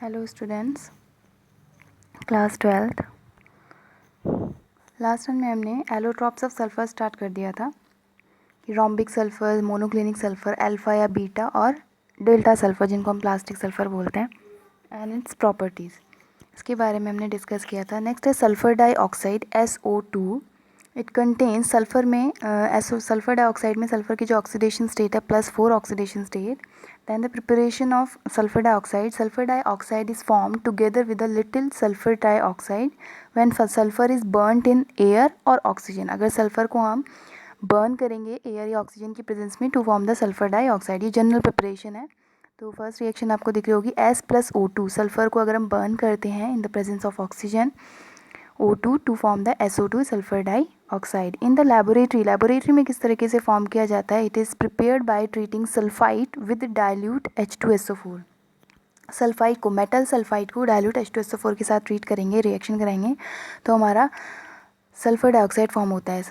Hello students, class 12th। Last time में हमने allotropes of sulphur start कर दिया था कि rhombic sulphur, monoclinic sulphur, alpha या बीटा और डेल्टा सल्फर, जिनको हम प्लास्टिक सल्फर बोलते हैं, एंड इट्स प्रॉपर्टीज़, इसके बारे में हमने डिस्कस किया था। नेक्स्ट है sulphur dioxide SO2। It contains sulphur में सल्फर डाइऑक्साइड में सल्फर की जो ऑक्सीडेशन स्टेट है +4 oxidation state. Then the preparation of sulfur dioxide. Sulfur dioxide is formed together with a little sulfur dioxide when sulfur is burnt in air or oxygen. अगर sulphur को हम burn करेंगे air या oxygen की presence में to form the sulphur dioxide. ये general preparation है। तो फर्स्ट रिएक्शन आपको दिख रही होगी S+O2। सल्फर को अगर हम बर्न करते हैं in the presence of oxygen O2 to form the SO2 sulphur dioxide. In the laboratory में किस तरीके से फॉर्म किया जाता है? It is prepared by treating sulphide with dilute H2SO4। Sulphide को, मेटल सल्फाइड को डाइल्यूट H2SO4 के साथ ट्रीट करेंगे, रिएक्शन कराएंगे, तो हमारा सल्फर डाइऑक्साइड फॉर्म होता है।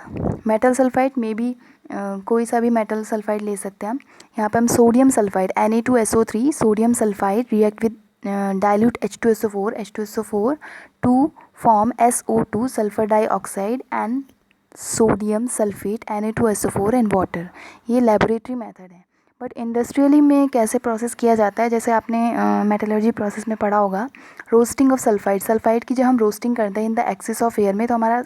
मेटल सल्फाइड में भी कोई सा भी मेटल सल्फाइड ले सकते हैं हम। यहाँ पे हम sodium sulphide Na2SO3 sodium sulphide react with dilute H2SO4 to form SO2 sulfur dioxide and sodium sulfate Na2SO4 and water। ये लेबोरेटरी मेथड है। बट इंडस्ट्रियली में कैसे प्रोसेस किया जाता है, जैसे आपने मेटलर्जी प्रोसेस में पढ़ा होगा, रोस्टिंग ऑफ सल्फाइड की जब हम रोस्टिंग करते हैं in the excess of air में, तो हमारा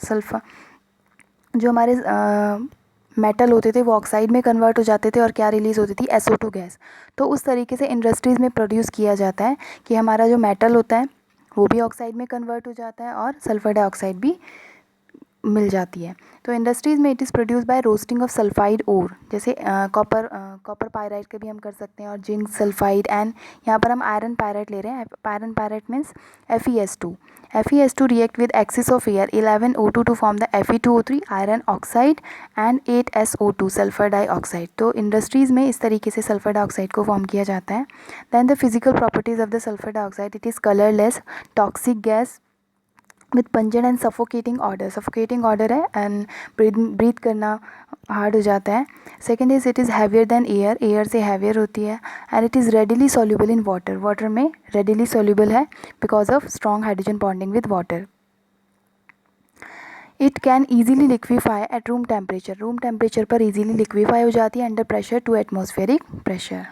जो हमारे मेटल होते थे वो ऑक्साइड में कन्वर्ट हो जाते थे और क्या रिलीज़ होती थी? SO2 gas. तो उस तरीके से इंडस्ट्रीज़ में प्रोड्यूस किया जाता है कि हमारा जो मेटल होता है वो भी ऑक्साइड में कन्वर्ट हो जाता है और सल्फर डाइऑक्साइड भी मिल जाती है। तो इंडस्ट्रीज़ में it is produce by roasting of sulphide ore, जैसे कॉपर पायराइट का भी हम कर सकते हैं, और जिंक सल्फाइड, एंड यहाँ पर हम आयरन पायराइट ले रहे हैं। Iron pyrite means FeS2 react with excess of air 11O2 to form the Fe2O3 iron oxide and 8SO2 sulphur dioxide. तो इंडस्ट्रीज़ में इस तरीके से सल्फर डाइऑक्साइड को फॉर्म किया जाता है। Then the physical properties of the sulphur dioxide, it is colourless, toxic gas with pungent and suffocating odour है, एंड ब्रीथ करना हार्ड हो जाता है। Second is it is heavier than air से हैवियर होती है, and it is readily soluble in water में readily soluble है because of strong hydrogen bonding with water. It can easily liquefy at room temperature पर easily liquefy हो जाती है under pressure 2 atmospheric pressure.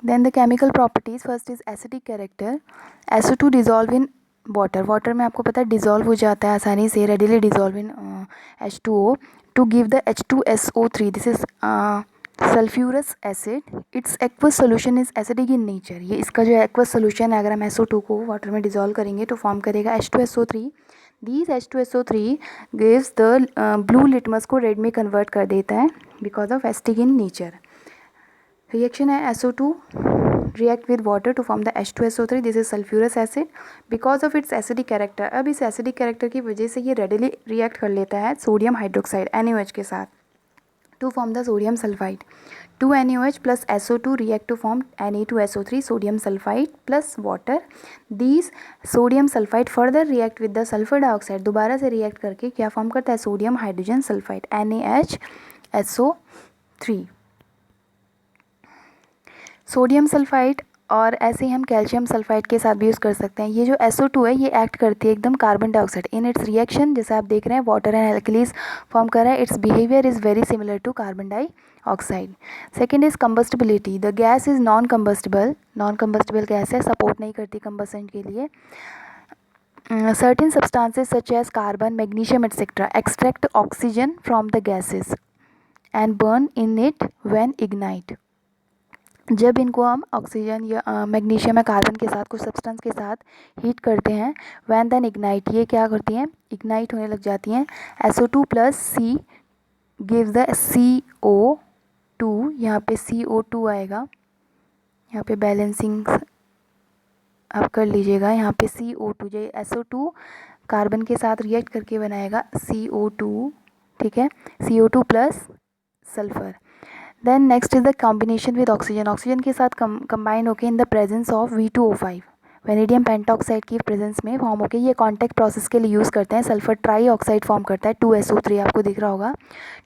Then the chemical properties, first is acidic character. SO2 dissolve in water में आपको पता है dissolve हो जाता है आसानी से, readily dissolve in H2O to give the H2SO3। this is sulfurous acid. its aqueous solution is acidic in nature। ये इसका जो aqueous solution है, अगर हम SO2 को वाटर में डिज़ोल्व करेंगे तो फॉर्म करेगा H2SO3। These H2SO3 gives the blue litmus को रेड में कन्वर्ट कर देता है because of acidic in nature. Reaction है SO2 react with water to form the H2SO3। This is sulphurous acid because of its acidic character. अब इस acidic character की वजह से ये रेडिली रिएक्ट कर लेता है सोडियम हाइड्रोक्साइड NaOH के साथ to form the sodium sulphide. 2 NaOH plus SO2 react to form Na2SO3 sodium sulphide plus water. These sodium sulphide further react with the sulphur dioxide, दोबारा से रिएक्ट करके क्या form करता है? Sodium hydrogen sulphide NaHSO3 sodium sulphide. और ऐसे ही हम calcium sulphide के साथ भी यूज़ कर सकते हैं। ये जो SO2 है ये एक्ट करती है एकदम carbon dioxide in its reaction, जैसे आप देख रहे हैं वाटर एंड एल्कलीज फॉर्म कर रहा है। Its behaviour is very similar to carbon dioxide. Second is combustibility, the gas is non combustible gas है, सपोर्ट नहीं करती कंबसन के लिए। Certain substances such as carbon, magnesium etcetera extract oxygen from the gases and burn in it when ignite. जब इनको हम oxygen या magnesium या कार्बन के साथ कुछ सब्सटेंस के साथ हीट करते हैं, व्हेन देन इग्नाइट, ये क्या करती हैं? इग्नाइट होने लग जाती हैं। SO2 plus C gives the CO2। यहाँ पे CO2 आएगा, यहाँ पे बैलेंसिंग आप कर लीजिएगा। यहाँ पे CO2 जो SO2 कार्बन के साथ रिएक्ट करके बनाएगा CO2, ठीक है, CO2 plus sulphur. Then next is the combination with oxygen के साथ कंबाइन होके in the presence of V2O5। Vanadium pentoxide की प्रेजेंस में फॉर्म होकर ये कॉन्टैक्ट प्रोसेस के लिए यूज़ करते हैं। सल्फर ट्राई ऑक्साइड फॉर्म करता है 2SO3, आपको दिख रहा होगा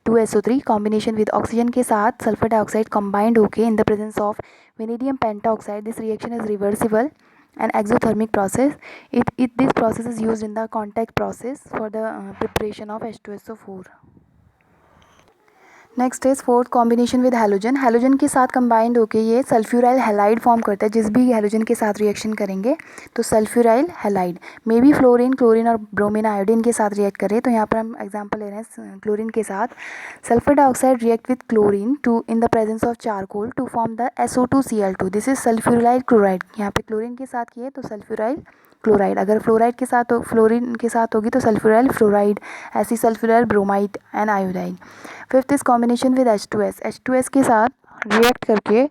2SO3 कॉम्बिनेशन विद ऑक्सीजन के साथ सल्फर डाइऑक्साइड कंबाइंड होकर इन the presence of vanadium pentoxide this reaction is reversible an exothermic process. This process is used in the contact process for the preparation of H2SO4. Next is fourth combination with halogen. Halogen के साथ combined होकर ये sulphuryl halide form करता है। जिस भी halogen के साथ रिएक्शन करेंगे तो sulphuryl halide may be fluorine, chlorine और ब्रोमीन आयोडीन के साथ रिएक्ट करें। तो यहाँ पर हम एग्जांपल ले रहे हैं क्लोरीन के साथ। Sulphur dioxide react with chlorine to in the presence of charcoal to form the SO2Cl2। This is sulphuryl chloride. यहाँ पे क्लोरीन के साथ किए तो सल्फ्यूराइल क्लोराइड, अगर फ्लोराइड के साथ हो, फ्लोरीन के साथ होगी तो सल्फ्यूराइल फ्लोराइड, ऐसी sulphuryl bromide and iodide. Fifth is combination with H2S। H2S के साथ रिएक्ट करके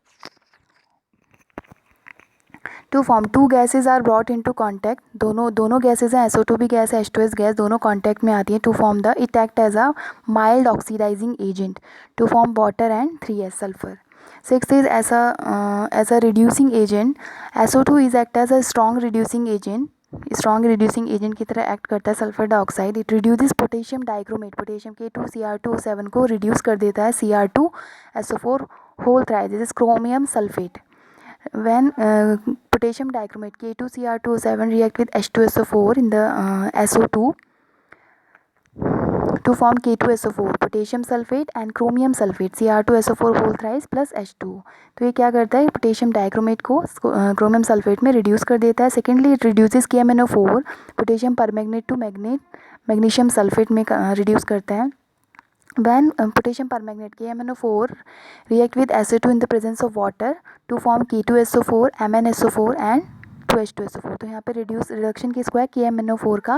to form two gases are brought into contact. दोनों गैसेज हैं, SO2 भी गैस है, H2S गैस, दोनों कांटेक्ट में आती हैं to form the it act as a mild oxidising agent to form water and 3S सल्फर। Six is as a reducing agent. SO2 is act as a strong reducing agent, strong reducing agent की तरह act करता है sulphur dioxide. It reduces potassium dichromate, potassium K2Cr2O7 को reduce कर देता है Cr2SO4 whole thrice, this is chromium sulphate. when potassium dichromate K2Cr2O7 react with H2SO4 in the SO2 to form K2SO4 potassium sulfate and chromium sulfate Cr2SO4 whole thrice plus H2। तो ये क्या करता है, potassium dichromate को chromium sulphate में reduce कर देता है। Secondly it reduces KMnO4 potassium permanganate to magnesium sulphate में रिड्यूस करता है। When potassium permanganate KMnO4 react with SO2 in the presence of water to form K2SO4, MnSO4 and 2H2SO4। तो यहाँ पे रिडक्शन किसको है, KMnO4 का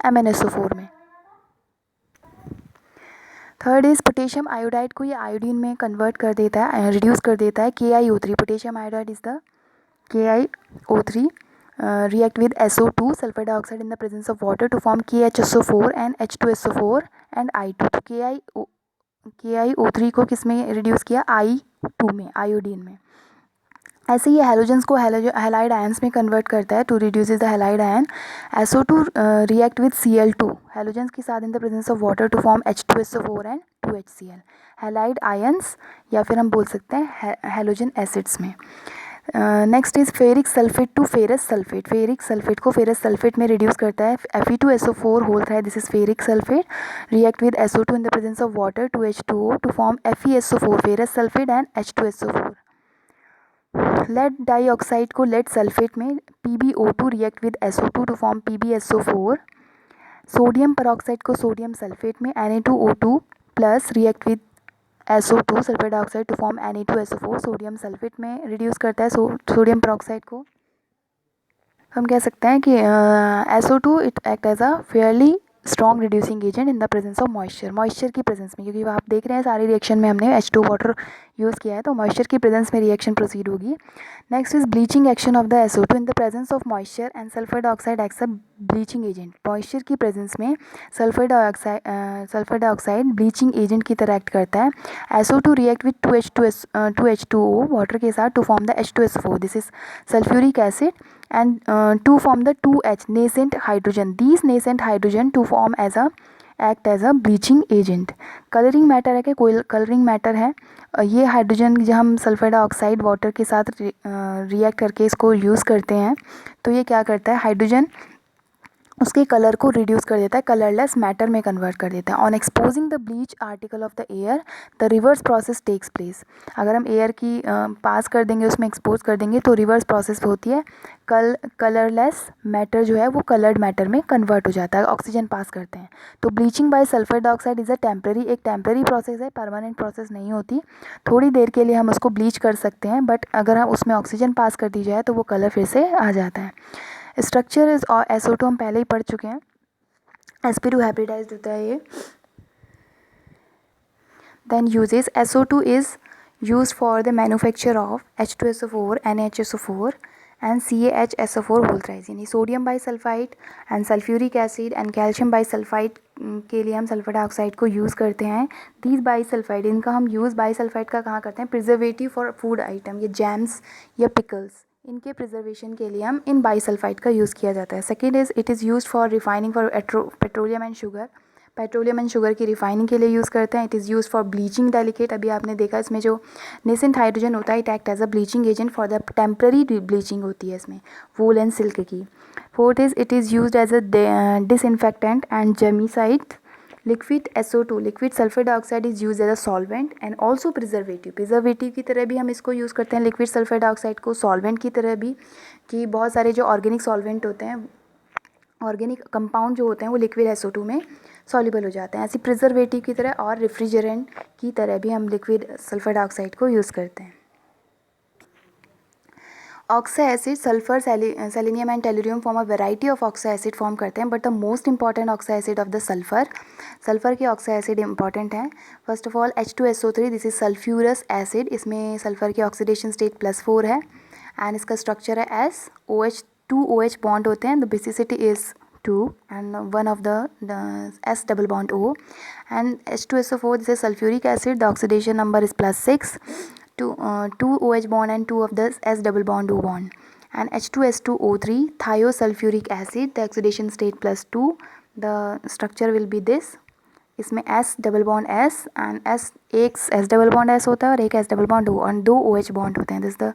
MnSO4 में। थर्ड इज पोटेशियम आयोडाइड को ये आयोडीन में कन्वर्ट कर देता है, रिड्यूस कर देता है KiO3। Potassium iodide is the KiO3 react with SO2 sulfur dioxide in the presence of water to form KHSO4 and H2SO4 and I2। तो KiO3 को किस में रिड्यूस किया, I2 में, आयोडीन में। ऐसे ही हैलोजेंस को हैलाइड आयंस में कन्वर्ट करता है to reduces the halide ion. SO2 react with Cl2 halogens के साथ in the presence of water to form H2SO4 and 2HCl halide ions, या फिर हम बोल सकते हैं हैलोजन एसिड्स में। Next is ferric sulphate to ferrous sulphate. Ferric sulphate को फेरस सल्फेट में रिड्यूस करता है Fe2SO4 whole thrice, this is ferric sulphate react with SO2 in the presence of water 2H2O to form FeSO4 ferrous sulphate and H2SO4। Lead dioxide को lead sulphate में PbO2 react with SO2 to form PbSO4। Sodium peroxide को sodium sulphate में Na2O2 plus react with SO2 sulphur dioxide to form Na2SO4। Sodium sulphate में reduce करता है sodium peroxide को। हम कह सकते हैं कि SO2 it act as a fairly strong reducing agent in the presence of moisture की प्रेजेंस में, क्योंकि आप देख रहे हैं सारी रिएक्शन में हमने H2 वाटर यूज़ किया है, तो मॉइस्चर की प्रेजेंस में रिएक्शन प्रोसीड होगी। Next is bleaching action of the SO2 in the presence of moisture and sulphur dioxide acts a bleaching agent. Moisture की प्रेजेंस में सल्फर डाइऑक्साइड ब्लीचिंग एजेंट की तरह एक्ट करता है। SO2 react with 2H2O water के साथ to form the H2SO4, this is sulphuric acid and to form the 2H nascent hydrogen, these nascent hydrogen to form as a act as a bleaching agent। Colouring matter है कि कोई colouring matter है, ये hydrogen जब हम sulphur dioxide water के साथ react करके इसको यूज़ करते हैं तो ये क्या करता है, हाइड्रोजन उसके कलर को रिड्यूस कर देता है, कलरलेस मैटर में कन्वर्ट कर देता है। On exposing the bleach article of the air the reverse process takes place. अगर हम एयर की पास कर देंगे, उसमें एक्सपोज कर देंगे तो रिवर्स प्रोसेस होती है, कलरलेस मैटर जो है वो कलर्ड मैटर में कन्वर्ट हो जाता है, ऑक्सीजन पास करते हैं। तो bleaching by sulphur dioxide is a temporary, एक टेम्प्रेरी प्रोसेस है, परमानेंट प्रोसेस नहीं होती। थोड़ी देर के लिए हम उसको ब्लीच कर सकते हैं, बट अगर हम उसमें ऑक्सीजन पास कर दी जाए तो वो कलर फिर से आ जाता है। स्ट्रक्चर इज SO2 हम पहले ही पढ़ चुके हैं, sp2 हाइब्रिडाइज्ड होता है ये। Then uses SO2 is use for the manufacture of H2SO4 NHSO4 and CaHSO4 whole thrice, यानी sodium bisulphide and sulphuric acid and calcium bisulphide के लिए हम सल्फर डाइऑक्साइड को यूज़ करते हैं। दीज बाइसल्फाइड, इनका हम यूज़ बाइसल्फाइड का कहाँ करते हैं, प्रिजर्वेटिव फॉर फूड आइटम, ये जैम्स या पिकल्स इनके प्रिजर्वेशन के लिए हम इन बाईसल्फाइड का यूज़ किया जाता है। Second is it is used for refining for petroleum and sugar. Petroleum and sugar की रिफाइनिंग के लिए यूज़ करते हैं। It is use for bleaching delicate. अभी आपने देखा इसमें जो नेसेंट हाइड्रोजन होता है it act as a bleaching agent for the temporary bleaching होती है इसमें वूल एंड सिल्क की। Fourth is it is use as a disinfectant and germicide. Liquid SO2 liquid sulphur dioxide is use as a solvent and also preservative की तरह भी हम इसको use करते हैं लिक्विड सल्फर डाइऑक्साइड को, सॉल्वेंट की तरह भी, कि बहुत सारे जो ऑर्गेनिक सॉल्वेंट होते हैं, ऑर्गेनिक कंपाउंड जो होते हैं वो लिक्विड SO2 में सॉल्युबल हो जाते हैं। ऐसे प्रिजर्वेटिव की तरह और रेफ्रिजरेंट की तरह भी हम लिक्विड सल्फर डाइऑक्साइड को यूज़ करते हैं। Oxo acid sulphur selenium and tellurium form a variety of oxo acid form करते हैं, but the most important oxo acid of the sulphur के ऑक्सा एसिड इंपॉर्टेंट है। First of all H2SO3 this is sulphurous acid. इसमें sulphur की oxidation state +4 है and इसका structure है S OH 2 OH bond होते हैं। The basicity is 2 and one of the S double bond O and H2SO4 this is sulfuric acid. The oxidation number is +6. 2 OH bond and 2 of the S double bond O bond. And H2S2O3 thiosulfuric acid. The oxidation state +2. The structure will be this. इसमें S double bond S and एक S double bond S होता है और एक S double bond O और 2 OH bond होते हैं। This the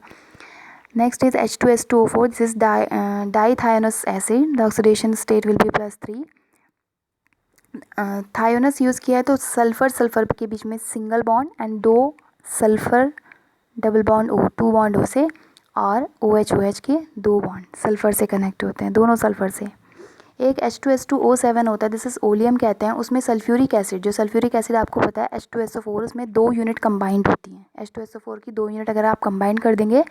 next is H2S2O4 this is dithionous acid. The oxidation state will be +3। Thionous use किया है तो सल्फर के बीच में single bond and 2 sulphur double bond O 2 bond O से और OH के 2 बॉन्ड सल्फर से कनेक्ट होते हैं, दोनों सल्फर से। एक H2S2O7 होता है, दिस इज ओलियम कहते हैं। उसमें सल्फ्यूरिक एसिड, जो सल्फ्यूरिक एसिड आपको पता है H2SO4 उसमें 2 यूनिट कंबाइंड होती हैं। H2SO4 की 2 यूनिट अगर आप कंबाइन कर देंगे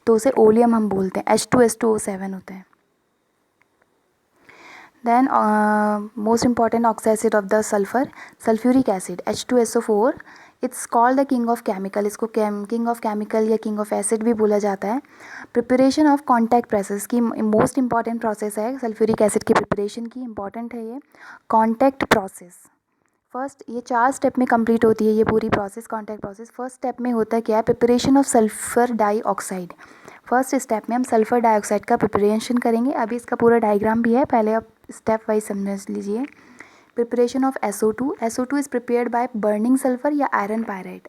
तो उसे ओलियम हम बोलते हैं। H2S2O7 होता है। Then most important oxo acid of the sulphuric acid H2SO4 it's called the king of chemical. इसको किंग ऑफ केमिकल या किंग ऑफ एसिड भी बोला जाता है। प्रिपरेशन ऑफ कॉन्टैक्ट प्रोसेस की मोस्ट इंपॉर्टेंट प्रोसेस है सल्फ्यूरिक एसिड की preparation की, इंपॉर्टेंट है ये कॉन्टैक्ट प्रोसेस। फर्स्ट ये 4 स्टेप में कंप्लीट होती है ये पूरी process, contact process. First step में होता है क्या है, preparation of sulphur dioxide. First step में हम सल्फर डाइऑक्साइड का प्रिपरेशन करेंगे। अभी इसका पूरा डायग्राम भी है, पहले आप स्टेप वाइज समझ लीजिए। Preparation of SO2 is prepared by burning sulphur या आयरन पायराइड,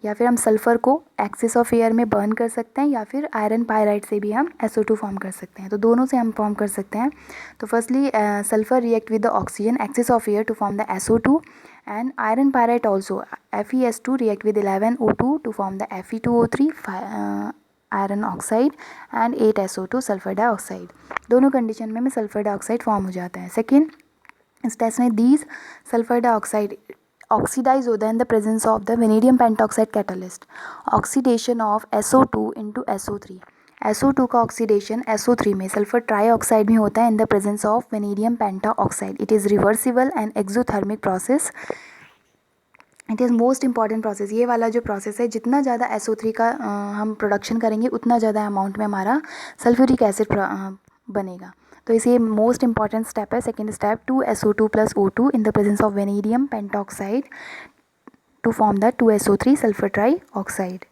या फिर हम सल्फ़र को एक्सेस ऑफ एयर में बर्न कर सकते हैं या फिर आयरन पायराइड से भी हम SO2 फॉर्म कर सकते हैं। तो दोनों से हम फॉर्म कर सकते हैं। तो firstly sulphur react with the oxygen excess of air to form the SO2 and iron pyrite also FeS2 react with 11O2 to form the Fe2O3 iron oxide and 8SO2 sulphur dioxide. दोनों condition में sulphur dioxide form हो जाता है। Second stage में these sulphur dioxide oxidise होता है in the presence of the vanadium pentoxide catalyst. Oxidation of SO2 into SO3। SO2 का oxidation SO3 में सल्फर ट्राईऑक्साइड में होता है in the presence of vanadium pentoxide. It is reversible and exothermic process. It is most important process. ये वाला जो process है, जितना ज़्यादा SO3 का हम प्रोडक्शन करेंगे उतना ज़्यादा अमाउंट में हमारा सल्फ्यूरिक एसिड बनेगा। तो इसे मोस्ट इंपॉर्टेंट स्टेप है। Second step 2SO2 + O2 in the presence of vanadium pentoxide to form the 2SO3 sulphur trioxide.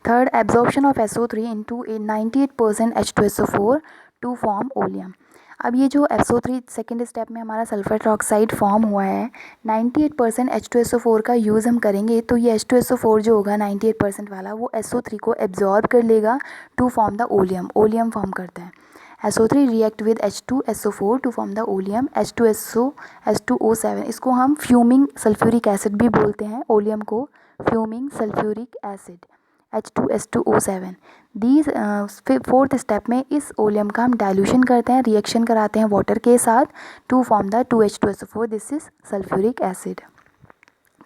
Third absorption of SO3 into 98% H2SO4 to form oleum. अब ये जो SO3 second step में हमारा sulphur trioxide form हुआ है, 98% H2SO4 का use हम करेंगे तो ये H2SO4 जो होगा 98% वाला वो SO3 को एब्जॉर्ब कर लेगा to form the oleum form करता है। SO3 react with H2SO4 to form the oleum H2O7। इसको हम फ्यूमिंग सल्फ्यूरिक एसिड भी बोलते हैं, ओलियम को fuming sulphuric acid H2S2O7। These fourth step में इस ओलियम का हम डाइल्यूशन करते हैं, रिएक्शन कराते हैं वाटर के साथ to form the 2H2SO4। This is sulphuric acid.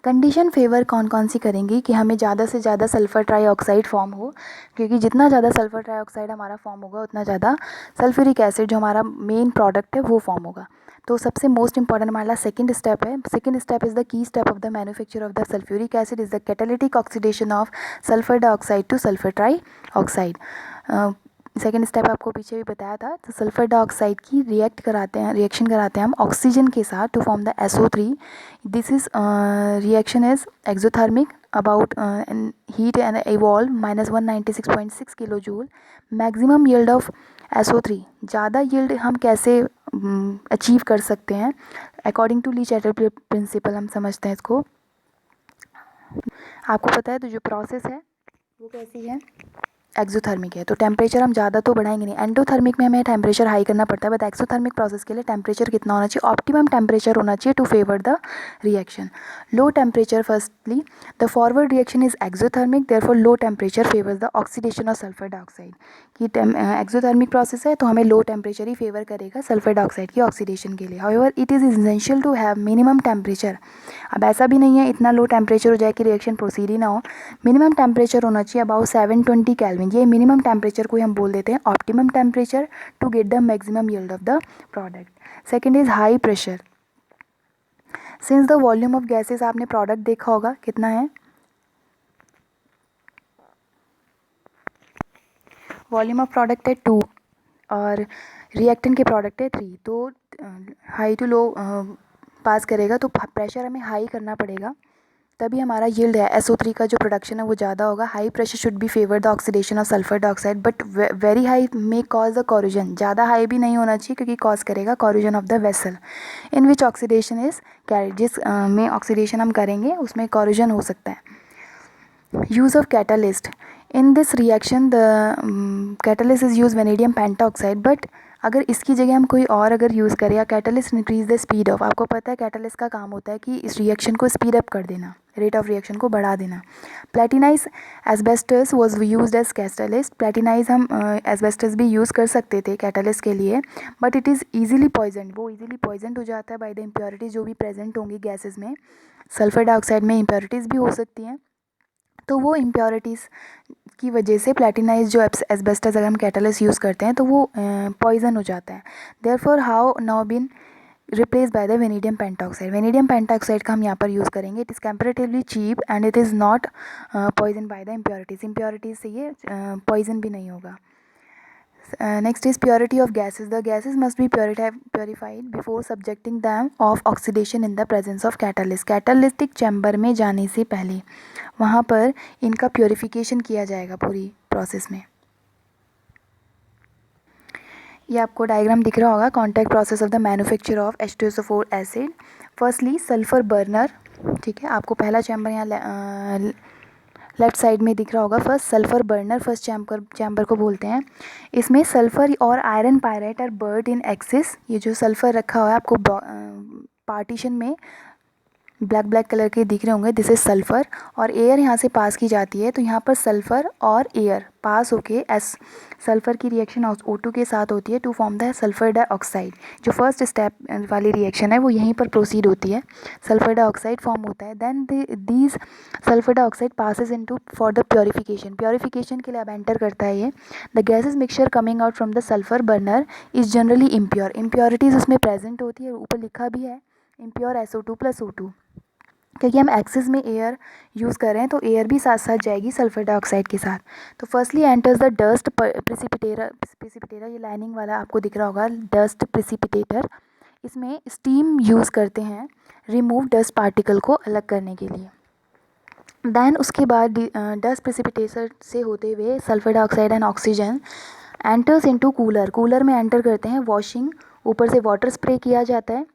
Condition favour कौन कौन सी करेंगी कि हमें ज़्यादा से ज़्यादा सल्फ़र ट्राईऑक्साइड फॉर्म हो, क्योंकि जितना ज़्यादा सल्फ़र ट्राईऑक्साइड हमारा फॉर्म होगा उतना ज़्यादा सल्फ्यूरिक एसिड जो हमारा मेन प्रोडक्ट है वो फॉर्म होगा। तो सबसे मोस्ट इंपॉर्टेंट हमारा सेकंड स्टेप है। Second step is the key step of the manufacture of the sulphuric acid is the catalytic oxidation of sulphur dioxide two sulphur trioxide. Second step आपको पीछे भी बताया था। तो सल्फर डाइऑक्साइड की reaction कराते हैं हम ऑक्सीजन के साथ to form the SO3। This is reaction is exothermic about heat and evolve -196.6 kilo joule. Maximum yield of SO3, ज़्यादा यील्ड हम कैसे अचीव कर सकते हैं according to Le Chatelier principle. हम समझते हैं इसको. आपको पता है तो जो प्रोसेस है वो कैसी है, एक्सोथर्मिक है. तो टेम्परेचर हम ज़्यादा तो बढ़ाएंगे नहीं. एंडोथर्मिक में हमें टेम्परेचर हाई करना पड़ता है, बट एक्सोथर्मिक प्रोसेस के लिए टेम्परेचर कितना होना चाहिए, ऑप्टिमम टेम्परेचर होना चाहिए to favour the reaction. Low temperature, firstly the forward reaction is exothermic, therefore low temperature favours the oxidation of sulphur dioxide. कि एक्सोथर्मिक प्रोसेस है तो हमें लो टेम्परेचर ही फेवर करेगा सल्फर डाइऑक्साइड की ऑक्सीडेशन के लिए. However it is essential to have minimum temperature. अब ऐसा भी नहीं है इतना लो टेम्परेचर हो जाए कि रिएक्शन प्रोसीड ही ना हो. मिनिमम टेम्परेचर होना चाहिए अबाउट 720 केल्विन. ये मिनिमम टेम्परेचर को हम बोल देते हैं optimum temperature to get the maximum yield of the product. Second is high pressure. Since the volume of gases, आपने प्रोडक्ट देखा होगा कितना है, वॉल्यूम ऑफ प्रोडक्ट है 2 और रिएक्टेंट के प्रोडक्ट है 3. तो हाई टू लो पास करेगा तो प्रेशर हमें हाई करना पड़ेगा, तभी हमारा यील्ड है SO3 का जो प्रोडक्शन है वो ज़्यादा होगा. High pressure should be favour the oxidation of sulphur dioxide, but very high may cause the corrosion. ज़्यादा हाई भी नहीं होना चाहिए क्योंकि कॉज करेगा corrosion of the vessel in which oxidation is carried. जिस में ऑक्सीडेशन हम करेंगे उसमें कॉरोजन हो सकता है. Use of catalyst. In this reaction the catalyst is use vanadium pentoxide, but अगर इसकी जगह हम कोई और अगर यूज़ करें या catalyst increase the speed of. आपको पता है कैटालिस्ट का काम होता है कि इस रिएक्शन को स्पीड अप कर देना, रेट ऑफ रिएक्शन को बढ़ा देना. Platinised asbestos was use as catalyst. Platinised हम एस्बेस्टस भी यूज़ कर सकते थे कैटालिस्ट के लिए, but it is easily poison. वो ईजिली पॉइजन हो जाता है बाई द इम्प्योरिटीज़ जो भी प्रेजेंट होंगी गैसेज में. सल्फर डाइऑक्साइड में इम्प्योरिटीज़ भी हो सकती हैं, तो वो इम्प्योरिटीज़ की वजह से प्लेटिनाइज जो एस्बेस्टस अगर हम कैटालिस्ट यूज़ करते हैं तो वो पॉइजन हो जाता है. Therefore how now been replace by the vanadium pentoxide. Vanadium pentoxide का हम यहाँ पर यूज़ करेंगे. It is comparatively cheap and it is not poison by the impurities. Impurities से ये पॉइजन भी नहीं होगा. Next is purity of gases. The gases must be purified before subjecting them of oxidation in the presence of catalyst. Catalytic chamber में जाने से पहले वहाँ पर इनका प्योरीफिकेशन किया जाएगा पूरी प्रोसेस में. ये आपको डायग्राम दिख रहा होगा. Contact process of the manufacture of H2SO4 acid. Firstly sulphur burner. ठीक है, आपको पहला चैम्बर यहाँ लेफ्ट साइड में दिख रहा होगा. First sulphur burner, first chamber को बोलते हैं. इसमें सल्फर और iron pyrite are burned in excess. ये जो सल्फर रखा हुआ है आपको पार्टीशन में ब्लैक कलर के दिख रहे होंगे, दिस इज सल्फ़र. और एयर यहाँ से पास की जाती है, तो यहाँ पर सल्फ़र और एयर पास होके सल्फ़र की रिएक्शन O2 के साथ होती है to form the sulphur dioxide. जो फर्स्ट स्टेप वाली रिएक्शन है वो यहीं पर प्रोसीड होती है, सल्फ़र डाइऑक्साइड फॉर्म होता है. Then these sulphur dioxide passes into for the purification. Purification के लिए अब एंटर करता है ये. The gases mixture coming out from the sulphur burner is generally impure. Impurities उसमें प्रेजेंट होती है, ऊपर लिखा भी है इम्प्योर SO2 + O2. क्योंकि हम एक्सिस में एयर यूज़ कर रहे हैं तो एयर भी साथ साथ जाएगी सल्फर डाइऑक्साइड के साथ. तो फर्स्टली एंटर्स द डस्ट प्रिसिपिटेटर. ये लाइनिंग वाला आपको दिख रहा होगा, डस्ट प्रिसिपिटेटर. इसमें स्टीम यूज़ करते हैं रिमूव डस्ट पार्टिकल को अलग करने के लिए. दैन उसके बाद डस्ट प्रिसिपिटेटर से होते हुए sulphur dioxide and oxygen enters into cooler. Cooler में एंटर करते हैं वॉशिंग. ऊपर से वाटर स्प्रे किया जाता है.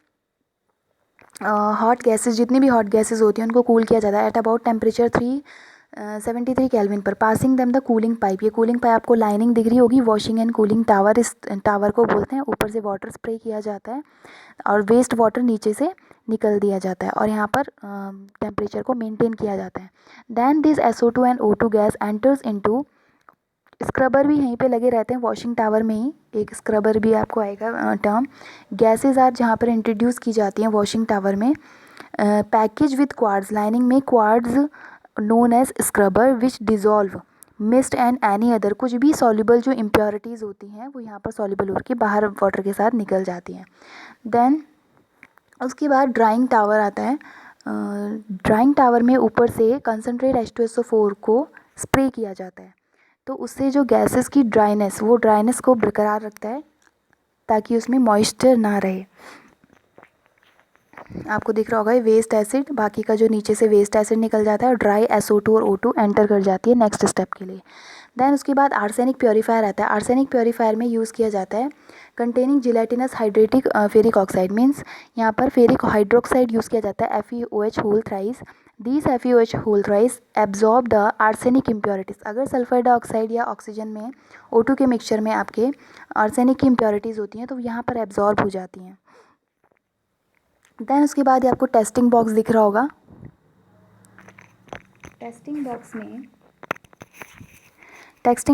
हॉट गैसेस, जितनी भी हॉट गैसेस होती हैं उनको कूल किया जाता है एट अबाउट टेम्परेचर 373 केल्विन पर. Passing them the cooling pipe. ये कूलिंग पाइप आपको लाइनिंग दिख रही होगी, वॉशिंग एंड कूलिंग टावर इस टावर को बोलते हैं. ऊपर से वाटर स्प्रे किया जाता है और वेस्ट वाटर नीचे से निकल दिया जाता है और यहाँ पर टेम्परेचर को मेंटेन किया जाता है. Then this SO2 and O2 gas enters into. Scrubber भी यहीं पे लगे रहते हैं वॉशिंग टावर में ही, एक स्क्रबर भी आपको आएगा टर्म. गैसेज आर जहाँ पर इंट्रोड्यूस की जाती हैं वॉशिंग टावर में. Package with quartz. लाइनिंग में quartz known as scrubber which dissolve mist and any other. कुछ भी सॉल्युबल जो इम्प्योरिटीज़ होती हैं वो यहाँ पर सॉल्युबल होकर बाहर वाटर के साथ निकल जाती हैं. देन उसके बाद ड्राइंग टावर आता है. ड्राइंग टावर में ऊपर से कंसनट्रेट H2SO4 को स्प्रे किया जाता है, तो उससे जो गैसेस की ड्राइनेस, वो ड्राइनेस को बरकरार रखता है ताकि उसमें मॉइस्चर ना रहे. आपको दिख रहा होगा ये वेस्ट एसिड, बाकी का जो नीचे से वेस्ट एसिड निकल जाता है और ड्राई SO2 और O2 एंटर कर जाती है नेक्स्ट स्टेप के लिए। देन उसके बाद आर्सेनिक प्योरीफायर आता है। आर्सेनिक प्योरीफायर में यूज़ किया जाता है containing gelatinous hydrated ferric oxide, means यहाँ पर फेरिक हाइड्रोक्साइड यूज़ किया जाता है FeOH whole thrice. These FeOH whole thrice absorb the arsenic impurities. अगर सल्फर डाइऑक्साइड या ऑक्सीजन में O2 के मिक्सचर में आपके आर्सेनिक की इम्प्योरिटीज़ होती हैं तो यहाँ पर एब्जॉर्ब हो जाती हैं। देन उसके बाद आपको टेस्टिंग बॉक्स दिख रहा होगा। टेस्टिंग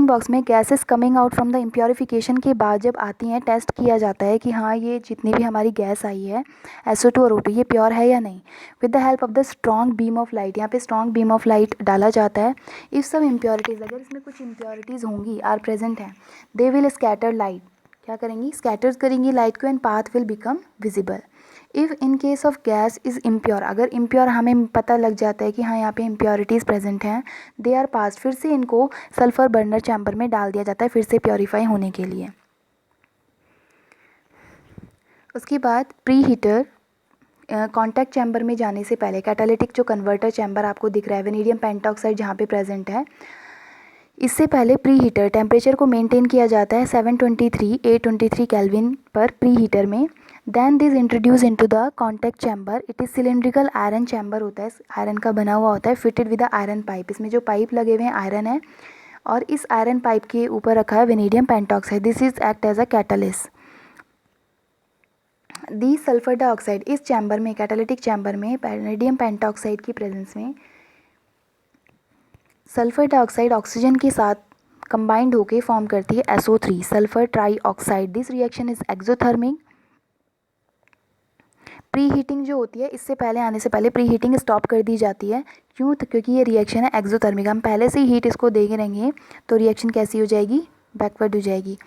बॉक्स में gases coming out from the impurification के बाद जब आती हैं टेस्ट किया जाता है कि हाँ ये जितनी भी हमारी गैस आई है SO2 और O2 ये प्योर है या नहीं। With the help of the strong beam of light, यहाँ पे स्ट्रॉन्ग बीम ऑफ लाइट डाला जाता है। इफ़ सब इम्प्योरिटीज़, अगर इसमें कुछ इम्प्योरिटीज़ होंगी आर प्रेजेंट हैं, दे विल स्कैटर लाइट, क्या करेंगी, स्कैटर करेंगी लाइट को and path will become visible. If in case of gas is impure, अगर इम्प्योर हमें पता लग जाता है कि हाँ यहाँ पे इम्प्योरिटीज़ प्रेजेंट हैं, दे आर पास, फिर से इनको सल्फ़र बर्नर चैम्बर में डाल दिया जाता है फिर से प्योरीफाई होने के लिए। उसके बाद प्री हीटर कॉन्टैक्ट चैम्बर में जाने से पहले कैटालिटिक जो कन्वर्टर चैम्बर आपको दिख रहा है वेनेडियम पेंटॉक्साइड जहाँ पे प्रेजेंट है, इससे पहले प्री हीटर टेम्परेचर को मेंटेन किया जाता है 723 केल्विन पर प्री हीटर में। Then this introduce into the contact chamber. It is cylindrical iron chamber होता है, आयरन का बना हुआ होता है, fitted with the iron pipe. इसमें जो पाइप लगे हुए हैं आयरन है और इस आयरन पाइप के ऊपर रखा है vanadium pentoxide. This is act as a catalyst. The sulphur dioxide, इस चैम्बर में कैटालिटिक चैम्बर में वेनेडियम पेंटॉक्साइड की प्रेजेंस में सल्फर डाइऑक्साइड ऑक्सीजन के साथ कंबाइंड होकर फॉर्म करती है SO3 sulphur trioxide. This reaction is exothermic. Preheating जो होती है इससे पहले आने से पहले प्री हीटिंग स्टॉप कर दी जाती है। क्यों? तो क्योंकि ये रिएक्शन है एक्सोथर्मिक, हम पहले से हीट इसको दे रहेंगे तो रिएक्शन कैसी हो जाएगी, बैकवर्ड हो जाएगी।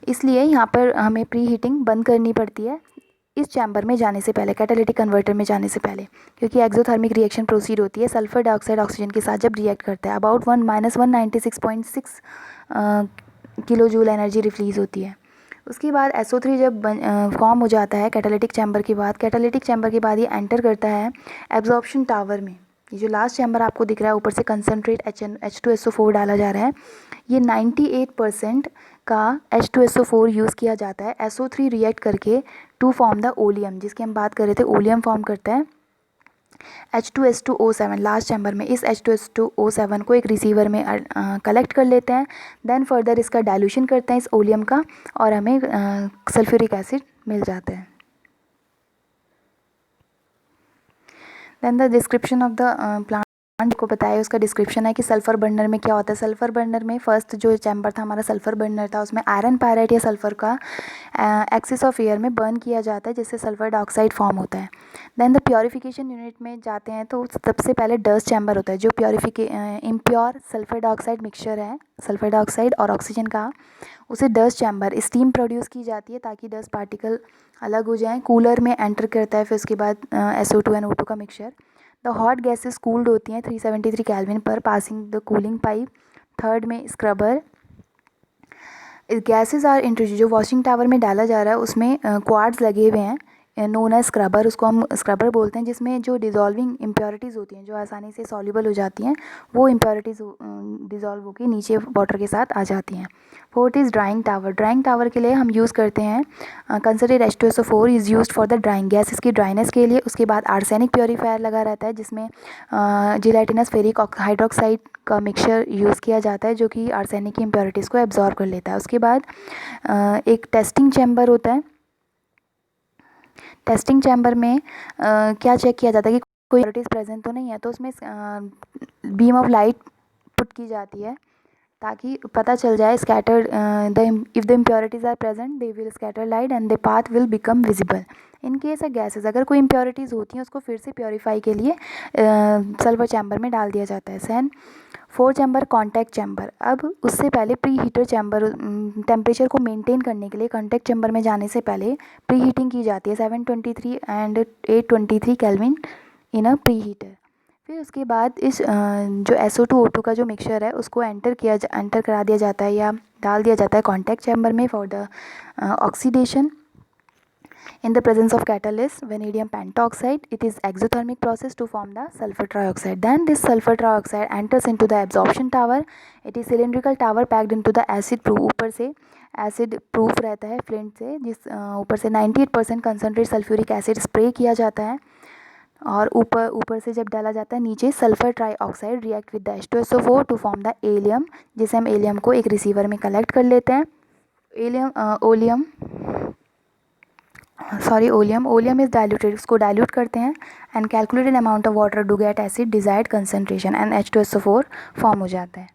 इसलिए यहाँ पर हमें प्री हीटिंग बंद करनी पड़ती है इस चैम्बर में जाने से पहले, कैटालिटिक कन्वर्टर में जाने से पहले, क्योंकि एक्सोथर्मिक रिएक्शन प्रोसीड होती है सल्फर डाइऑक्साइड ऑक्सीजन के साथ जब रिएक्ट करता है। About 196.6 kilo joule energy release होती है। उसके बाद SO3 जब फॉर्म हो जाता है कैटालिटिक चैम्बर के बाद, कैटालिटिक चैम्बर के बाद ये एंटर करता है एब्जॉर्प्शन टावर में। ये जो लास्ट चैम्बर आपको दिख रहा है ऊपर से कंसनट्रेट H2SO4 डाला जा रहा है, ये 98% का H2SO4 यूज़ किया जाता है SO3 रिएक्ट करके टू फॉर्म द ओलियम, जिसकी हम बात कर रहे थे, ओलियम फॉर्म करता है H2S2O7 लास्ट चैम्बर में। इस H2S2O7 को एक रिसीवर में कलेक्ट कर लेते हैं। देन फर्दर इसका डाइल्यूशन करते हैं इस ओलियम का और हमें सल्फ्यूरिक एसिड मिल जाता है। Then the description of the plant को बताया, उसका डिस्क्रिप्शन है कि सल्फ़र बर्नर में क्या होता है। सल्फ़र बर्नर में फर्स्ट जो चैम्बर था हमारा सल्फ़र बर्नर था, उसमें आयरन पायराइट या सल्फ़र का एक्सिस ऑफ एयर में बर्न किया जाता है जिससे सल्फ़र डाइऑक्साइड फॉर्म होता है। देन द प्योरीफिकेशन यूनिट में जाते हैं तो सबसे पहले डस्ट चैम्बर होता है जो इम्प्योर सल्फ़र डाइऑक्साइड मिक्सचर है, सल्फ़र डाइऑक्साइड और ऑक्सीजन का, उसे डस्ट चैम्बर स्टीम प्रोड्यूस की जाती है ताकि डस्ट पार्टिकल अलग हो जाएँ। कूलर में एंटर करता है फिर उसके बाद SO2 एंड O2 का mixture. The hot gases cooled होती हैं 373 केल्विन पर passing the cooling pipe. Third में स्क्रबर गैसेस आर इंट्रोड्यूस, जो वॉशिंग टावर में डाला जा रहा है उसमें क्वार्ट्स लगे हुए हैं नोन एज स्क्रबर, उसको हम स्क्रबर बोलते हैं, जिसमें जो डिज़ोल्विंग इम्प्योरिटीज़ होती हैं जो आसानी से सॉल्युबल हो जाती हैं वो इम्प्योरिटीज़ डिज़ोल्व होकर नीचे वाटर के साथ आ जाती हैं। Fourth is drawing tower. Drawing tower के लिए हम यूज़ करते हैं consider H2SO4 is used for the drawing, gases की ड्राइनेस के लिए। उसके बाद आर्सेनिक प्योरीफायर लगा रहता है जिसमें जिलेटिनस फेरिक हाइड्रोक्साइड का मिक्सचर यूज़ किया जाता है जो कि आर्सेनिक की इम्प्योरिटीज़ को एब्जॉर्ब कर लेता है। उसके बाद एक टेस्टिंग चैम्बर होता है। टेस्टिंग चैम्बर में क्या चेक किया जाता है कि कोई इम्प्योरिटीज़ प्रेजेंट तो नहीं है, तो उसमें बीम ऑफ लाइट पुट की जाती है ताकि पता चल जाए scatter if the impurities are present they will scatter light and the path will become visible. In case of gases अगर कोई इम्प्योरिटीज़ होती हैं उसको फिर से प्योरीफाई के लिए सल्फर चैम्बर में डाल दिया जाता है। Sen four chamber contact chamber. अब उससे पहले प्री हीटर चैम्बर टेम्परेचर को मेंटेन करने के लिए कॉन्टैक्ट चैम्बर में जाने से पहले प्री हीटिंग की जाती है 723 and 823 kelvin in a pre heater. फिर उसके बाद इस जो SO2 O2 का जो मिक्सचर है उसको एंटर करा दिया जाता है या डाल दिया जाता है कॉन्टैक्ट चैम्बर में for the oxidation. In the presence of catalyst, vanadium pentoxide, it is exothermic process to form the sulfur trioxide. Then this sulfur trioxide enters into the absorption tower. It is cylindrical tower packed into the acid proof. ऊपर से acid proof रहता है flint से, जिस ऊपर से 98% concentrate sulfuric acid spray किया जाता है, और ऊपर से जब डाला जाता है नीचे sulphur trioxide react with the H2SO4 to form the oleum, जिसे हम एलियम को एक रिसीवर में कलेक्ट कर लेते हैं. ओलियम इज डाइल्यूटेड, उसको डाइल्यूट करते हैं and calculated amount of water do get acid desired concentration and H2SO4 form हो जाता है.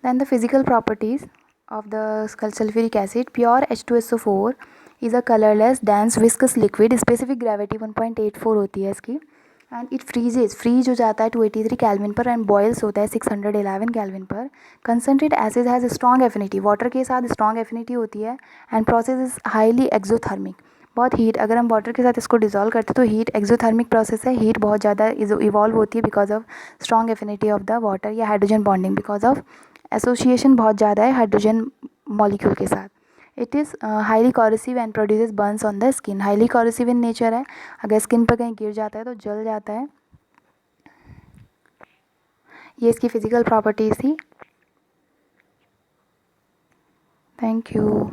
Then the physical properties of the sulfuric acid. Pure H2SO4 is a colorless dense viscous liquid. Specific gravity 1.84 होती है इसकी, and it freeze हो जाता है 283 kelvin पर एंड बॉयल्स होता है 611 केल्विन पर. Concentrate acid has strong affinity, water के साथ स्ट्रॉन्ग एफिनिटी होती है, and process is highly exothermic. बहुत हीट, अगर हम वाटर के साथ इसको डिजोल्व करते हैं तो हीट एक्जोथर्मिक प्रोसेस है, हीट बहुत ज़्यादा इवॉल्व होती है because of strong affinity of the water या hydrogen bonding, because of association बहुत ज़्यादा है हाइड्रोजन मॉलिक्यूल के साथ. It is highly corrosive and produces burns on the skin. Highly corrosive in nature है, अगर स्किन पर कहीं गिर जाता है तो जल जाता है. ये इसकी फिजिकल प्रॉपर्टीज थी. Thank you.